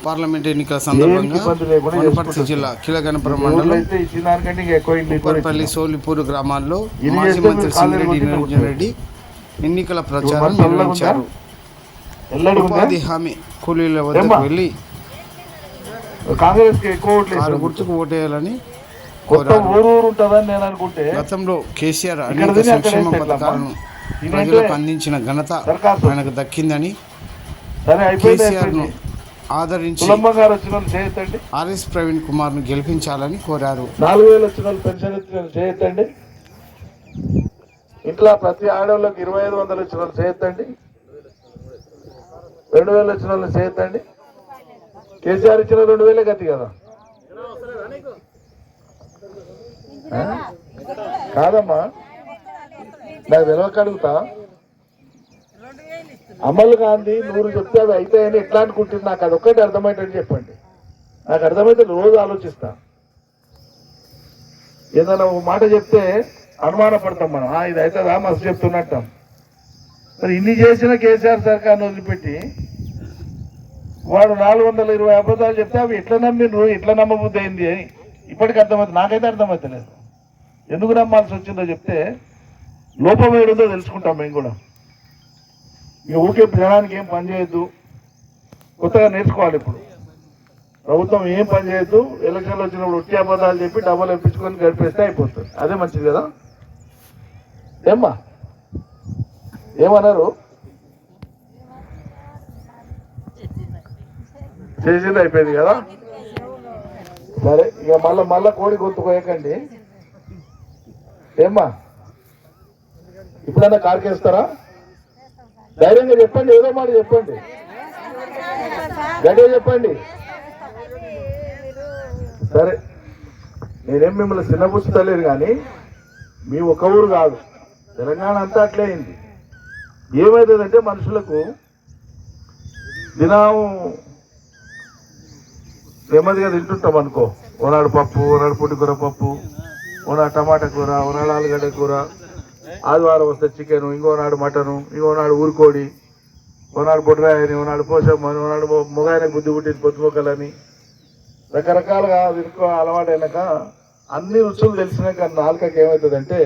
Parliament ఎన్నికల సందర్భంగా వనపర్తి జిల్లా కిలగనపురం మండలం ఉప్పర్పల్లి సోలిపూర్ గ్రామాల్లో మాజీ మంత్రి సింగిరెడ్డి నిరంజన్ రెడ్డి ఎన్నికల ప్రచారం నిర్వహించారు. ఉపాధి హామీ కూలీల వద్దకు వెళ్ళి కారు గుర్తుకు ఓటేయాలని గతంలో కేసీఆర్ అనేక సంక్షేమ పథకాలను ప్రజలకు అందించిన ఘనత ఆయనకు దక్కిందని, కేసీఆర్ను ఆదరించి ఆర్ఎస్ ప్రవీణ్ కుమార్ను గెలిపించాలని కోరారు. 4000 వచ్చిన పెన్షన్ చేయొద్దండి. ఇంట్లో ప్రతి ఆడవాళ్ళకి 2500 వచ్చిన వాళ్ళు చేయొద్దండి. 2000 వచ్చిన వాళ్ళు చేయొద్దండి. కేసీఆర్ ఇచ్చిన 2000 గతి కదా. కాదమ్మా, నాకు తెలియక అడుగుతా. అమలు గాంధీ 100 చెప్తే అవి అయితాయని ఎట్లా అనుకుంటుంది? నాకు అదొక్కటి అర్థమయ్యేటట్టు చెప్పండి. నాకు అర్థమైతే రోజు ఆలోచిస్తా. ఏదైనా ఒక మాట చెప్తే అనుమాన పడతాం మనం, ఇది అవుతుందా మస్తు చెప్తున్నట్టాం. మరి ఇన్ని చేసిన కేసీఆర్ సర్కార్ని వదిలిపెట్టి వాడు 420 అబద్ధాలు చెప్తే అవి ఎట్లా నమ్మిండ్రు, ఎట్లా నమ్మబుద్ధి అయింది అని ఇప్పటికి అర్థమవుతుంది. నాకైతే అర్థమవుతలేదు ఎందుకు నమ్మాల్సి వచ్చిందో. చెప్తే లోపం ఏడుందో తెలుసుకుంటాం మేము కూడా. ఇక ఊరికే జనానికి ఏం పని చేయొద్దు, కొత్తగా నేర్చుకోవాలి. ఇప్పుడు ప్రభుత్వం ఏం పని చేయొద్దు, ఎలక్షన్లు వచ్చినప్పుడు ఒట్టి అబద్ధాలు చెప్పి డబ్బులు ఇప్పించుకొని గడిపేస్తే అయిపోతుంది. అదే మంచిది కదా. ఏమ్మా ఏమన్నారు? చేసింది అయిపోయింది కదా. సరే, ఇక మళ్ళా కోడి గొంతు పోయకండి. ఏమ్మా ఇప్పుడన్నా కార్కేస్తారా? ధైర్యంగా చెప్పండి, ఏదో మాట చెప్పండి, గట్టిగా చెప్పండి. సరే, నేనేం మిమ్మల్ని చిన్నపుచ్చుతలేదు, కానీ మీ ఒక ఊరు కాదు, తెలంగాణ అంతా అట్లే అయింది. ఏమవుతుందంటే మనుషులకు దినం నెమ్మదిగా తింటుంటాం అనుకో. ఓనాడు పప్పు, ఓనాడు పుట్టికూర పప్పు, ఓనాడు టమాటా కూర, ఓనాడు ఆలుగడ్డ కూర, ఆదివారం వస్తే చికెను, ఇంకోనాడు మటను, ఇంకోనాడు ఊరుకోడి, ఓనాడు బొడ్రాయని, ఓనాడు పోషమ్మని, ఓనాడు మొగాయనకు బుద్ధి పుట్టింది పొద్దుమొక్కలని రకరకాలుగా తినుకో అలవాటైనాక అన్ని రుచులు తెలిసినాక నాలుకకి ఏమవుతుందంటే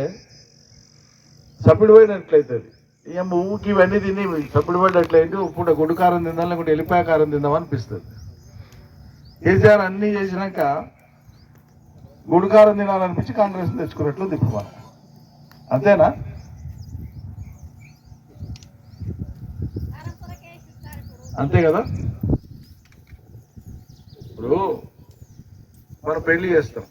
సప్పిడి పోయినట్లయితుంది. ఇక ఊకి ఇవన్నీ తిని సప్పిడి పడినట్లయితే ఇప్పుడు గుడ్డు కారం తిందాం, లేకుంటే ఎల్లిపాయ కారం తిందాం అనిపిస్తుంది. కేసీఆర్ అన్నీ చేసినాక గుడికారం తినాలనిపించి కాంగ్రెస్ తెచ్చుకున్నట్లు దిక్కుమాలి. అంతేనా? అంతే కదా. ఇప్పుడు మనం పెళ్లి చేస్తాం,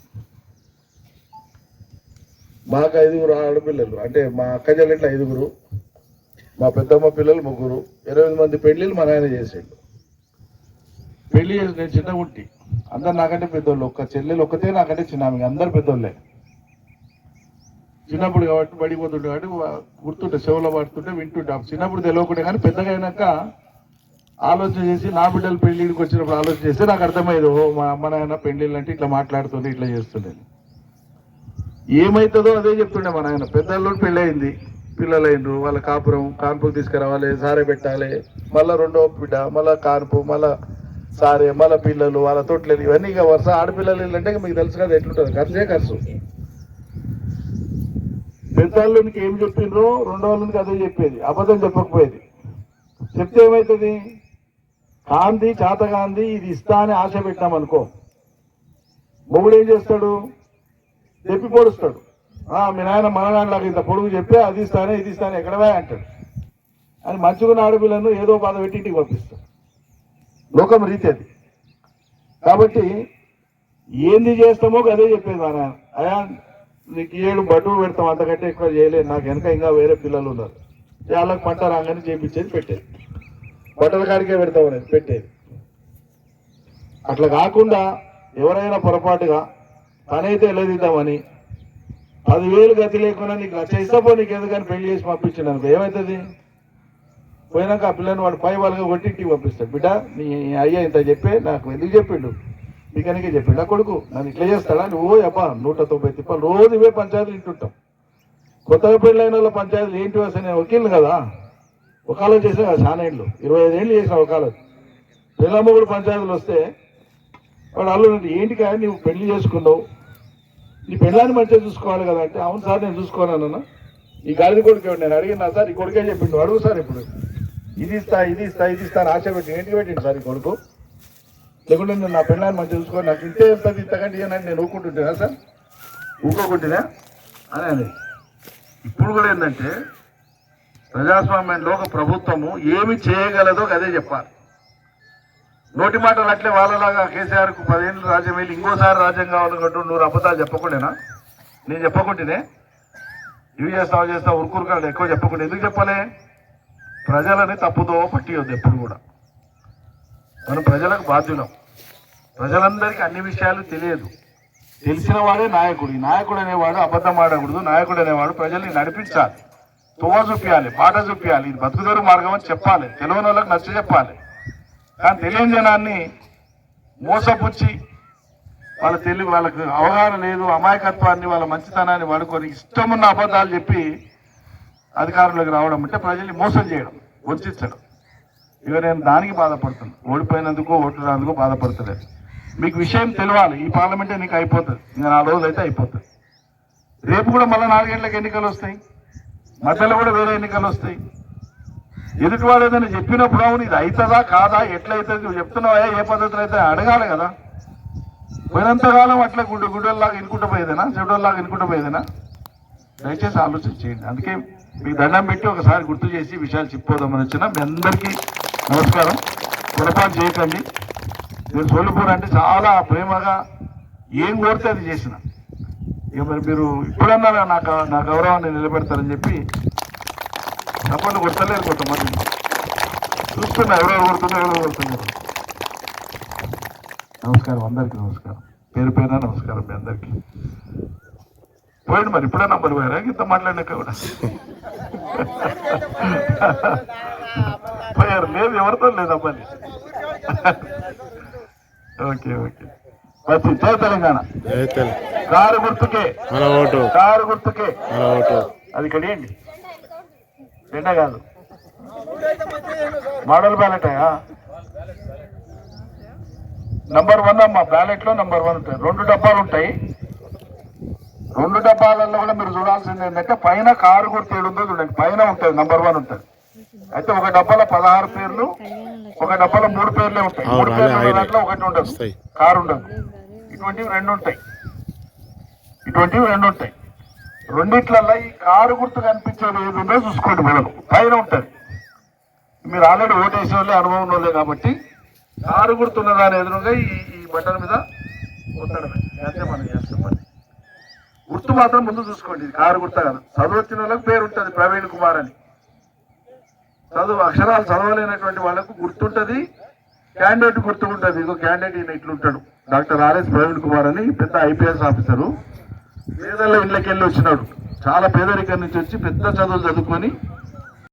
మాకు 5 ఆడపిల్లలు, అంటే మా అక్క చెల్లెట్లు 5, మా పెద్దమ్మ పిల్లలు 3, 20 మంది పెళ్లిళ్ళు మా నాయన చేసేళ్ళు. పెళ్లి చేసి నేను చిన్న గుట్టి, అందరు నాకంటే పెద్దోళ్ళు, ఒక్క చెల్లెలు ఒక్కతే నాకంటే చిన్న, అందరు పెద్దోళ్ళే. చిన్నప్పుడు కాబట్టి పడిపోతుంటే కాబట్టి గుర్తుంటే, చెవులో పడుతుంటే వింటుంటే, చిన్నప్పుడు తెలియకుంటే. కానీ పెద్దగా అయినాక ఆలోచన చేసి నా బిడ్డలు పెళ్లికి వచ్చినప్పుడు ఆలోచన చేస్తే నాకు అర్థమయ్యేది, మా అమ్మ నాయన పెళ్లిళ్ళు అంటే ఇట్లా మాట్లాడుతుండే, ఇట్లా చేస్తుండే. ఏమవుతుందో అదే చెప్తుండే మా నాయన. పెద్దల్లో పెళ్ళి అయింది, పిల్లలు అయినరు, వాళ్ళ కాన్పుకు తీసుకురావాలి, సారే పెట్టాలి, మళ్ళీ 2వ బిడ్డ, మళ్ళీ కాన్పు, మళ్ళీ సారే, మళ్ళీ పిల్లలు, వాళ్ళ తొట్లేదు, ఇవన్నీ ఇక వరుస. ఆడపిల్లలు అంటే మీకు తెలుసు కదా ఎట్లుంటుంది, ఖర్చే ఖర్చు. పెద్దవాళ్ళకి ఏం చెప్పిండ్రో 2వ వాళ్ళకి అదే చెప్పేది, అబద్ధం చెప్పకపోయేది. చెప్తే ఏమవుతుంది? గాంధీ చేత గాంధీ ఇది ఇస్తా అని ఆశ పెట్టామనుకో, మొగుడు ఏం చేస్తాడు? తెప్పి పొడుస్తాడు. మీ నాయన మనగాండ్లాగా ఇంత పొడుగు చెప్పే అది ఇస్తానే ఇది ఇస్తానే ఎక్కడవా అంటాడు. అని మంచుకున్న ఆడపిల్లను ఏదో బాధ పెట్టి ఇంటికి పంపిస్తాడు. లోకం రీతి అది. కాబట్టి ఏంది చేస్తామో అదే చెప్పేది మా నాయన. అయా నీకు 7 బడ్డు పెడతాం, అంతకంటే ఎక్కువ చేయలేదు, నాకు వెనక ఇంకా వేరే పిల్లలు ఉన్నారు, వాళ్ళకి పంట రాగానే చేపించేది, పెట్టేది. బట్టల కాడికే పెడతాం అనేది పెట్టేది. అట్లా కాకుండా ఎవరైనా పొరపాటుగా పనైతే ఎల్లదిద్దామని 10,000 గతి లేకుండా నీకు 1,00,000 ఇస్తాపో, నీకు ఎందుకని పెళ్లి చేసి పంపించింది అనుకో, ఏమవుతుంది? పోయినాక ఆ పిల్లని వాడు పై వాళ్ళగా కొట్టి ఇంటికి పంపిస్తాడు. బిడ్డ నీ అయ్యా ఇంత చెప్పే నాకు ఎందుకు చెప్పిండు, మీకనికే చెప్పిండు ఆ కొడుకు, నన్ను ఇట్లా చేస్తాడా? నువ్వు అబ్బా 190 తిప్పాలి రోజు ఇవే పంచాయతీలు వింటుంటాం. కొత్తగా పెళ్ళైన వాళ్ళ పంచాయతీలు ఏంటి వస్తే నేను వకీలు కదా, వకాలత్ చేసిన కదా చాలా ఏళ్ళు, 25 ఏళ్ళు చేసిన వకాలత్. పిల్లమ్మగుడు పంచాయతీలు వస్తే వాడు అల్లుడు ఏంటి కానీ నువ్వు పెళ్లి చేసుకున్నావు, నీ పెళ్ళాన్ని మంచిగా చూసుకోవాలి కదా అంటే, అవును సార్ నేను చూసుకోవాలన్నా. ఈ గాలి కొడుకు నేను అడిగినా సార్, ఈ కొడుకే చెప్పిండు, అడుగు సార్ ఇప్పుడు ఇది ఇస్తా ఇది ఇస్తా ఇది ఇస్తా అని ఆశ పెట్టి ఏంటికి పెట్టిండు సార్ ఈ కొడుకు, లేకుంటే నేను నా పెళ్ళాన్ని మంచిగా చూసుకోవాలి, నాకు ఇంతే వెళ్తుంది ఇంతకంటే ఏనంటే నేను ఊరుకుంటుంటేనా సార్, ఊరుకోకుంటేనా అని. ఇప్పుడు కూడా ఏంటంటే ప్రజాస్వామ్యంలో ఒక ప్రభుత్వము ఏమి చేయగలదో అదే చెప్పాలి. నోటి మాటలు అట్లే వాళ్ళలాగా కేసీఆర్కు 10 ఏళ్ళు రాజ్యం వెళ్ళి ఇంకోసారి రాజ్యం కావాలనుకుంటూ 100 అబద్ధాలు చెప్పకుండానా, నేను చెప్పకుండానే ఇవి చేస్తావు ఉరుకురుకాలు ఎక్కువ చెప్పకుండా ఎందుకు చెప్పలే? ప్రజలని తప్పుదో పట్టియొద్దు ఎప్పుడు కూడా. మనం ప్రజలకు బాధ్యులం. ప్రజలందరికీ అన్ని విషయాలు తెలియదు. తెలిసిన వాడే నాయకుడు. ఈ నాయకుడు అనేవాడు అబద్ధం ఆడకూడదు. నాయకుడు అనేవాడు ప్రజల్ని నడిపించాలి, తోవ చూపించాలి, బాట చూపించాలి, ఇది బతుకుదొరు మార్గం అని చెప్పాలి, తెలియని వాళ్ళకి నచ్చ చెప్పాలి. కానీ తెలియని జనాన్ని మోసపుచ్చి వాళ్ళకి అవగాహన లేదు, అమాయకత్వాన్ని వాళ్ళ మంచితనాన్ని వాడుకొని ఇష్టమున్న అబద్ధాలు చెప్పి అధికారంలోకి రావడం అంటే ప్రజల్ని మోసం చేయడం, వంచడం. ఇక నేను దానికి బాధపడుతున్నాను. ఓడిపోయినందుకు ఓట్లు రానందుకు బాధపడతలేదు. మీకు విషయం తెలియాలి. ఈ పార్లమెంటే నీకు అయిపోతుంది, ఇంకా 4 రోజులు అయితే అయిపోతుంది. రేపు కూడా మళ్ళీ 4 గంటలకు ఎన్నికలు వస్తాయి, మధ్యలో కూడా వేరే ఎన్నికలు వస్తాయి. ఎదుటివాడు ఏదైనా చెప్పినప్పుడు అవును ఇది అవుతుందా కాదా ఎట్లయితుంది నువ్వు చెప్తున్నావా ఏ పద్ధతిలో అయితే అడగాలి కదా. పోయినంతకాలం అట్లా గుడ్డల్లాగా ఇనుకుంటూ పోయేదేనా, చెడ్డల్లాగా ఇనుకుంటూ పోయేదేనా? దయచేసి ఆలోచన చేయండి. అందుకే మీకు దండం పెట్టి ఒకసారి గుర్తు చేసి విషయాలు చెప్పుకోదామని వచ్చిన మీ అందరికీ నమస్కారం. పొరపాటు చేయకండి. నేను సోలిపూర్ అంటే చాలా ప్రేమగా ఏం కోరితే అది చేసిన. ఇక మరి మీరు ఇప్పుడన్నా నా గౌరవాన్ని నిలబెడతారని చెప్పి తప్పకుండా కొట్టలేరు కొంతమంది. చూస్తున్నా ఎవరెవరు కొడుతున్నారు. నమస్కారం అందరికీ, నమస్కారం. పేరు పేరున నమస్కారం మీ అందరికీ. పోయండి మరి ఇప్పుడే నంబర్ పోయారా ఇంత మాట్లాడినాక కూడా పోయారు? లేదు, ఎవరితో లేదు అబ్బాయి. Okay okay. వచ్చి జై తెలంగాణ. కారు గుర్తుకే కారు గుర్తుకే అది కడియండి. ఎండ కాదు, మోడల్ బ్యాలెటా? నంబర్ 1 అమ్మా. బ్యాలెట్ లో నంబర్ 1 ఉంటాయి. 2 డబ్బాలు ఉంటాయి. 2 డబ్బాలలో కూడా మీరు చూడాల్సింది ఏంటంటే పైన కారు గుర్తు ఏడుందో చూడండి, పైన ఉంటుంది నంబర్ 1 ఉంటుంది. అయితే ఒక డబ్బాలో 16 పేర్లు, ఒక డబ్బాలో 3 పేర్లే ఉంటాయి. 3 పేర్లు దాంట్లో ఒకటి ఉండదు, కారు ఉండదు. ఇటువంటివి 2 ఉంటాయి. రెండిట్లలో ఈ కారు గుర్తు కనిపించేది ఏది ఉందో చూసుకోండి. మేడం పైన ఉంటుంది. మీరు ఆల్రెడీ ఓటేసే వాళ్ళే, అనుభవం వాళ్ళే కాబట్టి కారు గుర్తున్న దాని ఎదురుగా ఈ బటన్ మీద ఒత్తడమే. అంతే మనం చేస్తాం. గుర్తు మాత్రం ముందు చూసుకోండి. ఇది కారు గుర్త కాదు. చదువు వచ్చిన వాళ్ళకి పేరు ఉంటుంది ప్రవీణ్ కుమార్ అని. అక్షరాలు చదవలేనటువంటి వాళ్ళకు గుర్తుంటుంది. క్యాండిడేట్ గుర్తుకుంటుంది. ఇదిగో క్యాండిడేట్ ఈయన ఇట్లుంటాడు, డాక్టర్ ఆర్ఎస్ ప్రవీణ్ కుమార్ అని పెద్ద IPS ఆఫీసరు. పేదల ఇళ్ళకెళ్ళి వచ్చినాడు. చాలా పేదరికం నుంచి వచ్చి పెద్ద చదువులు చదువుకొని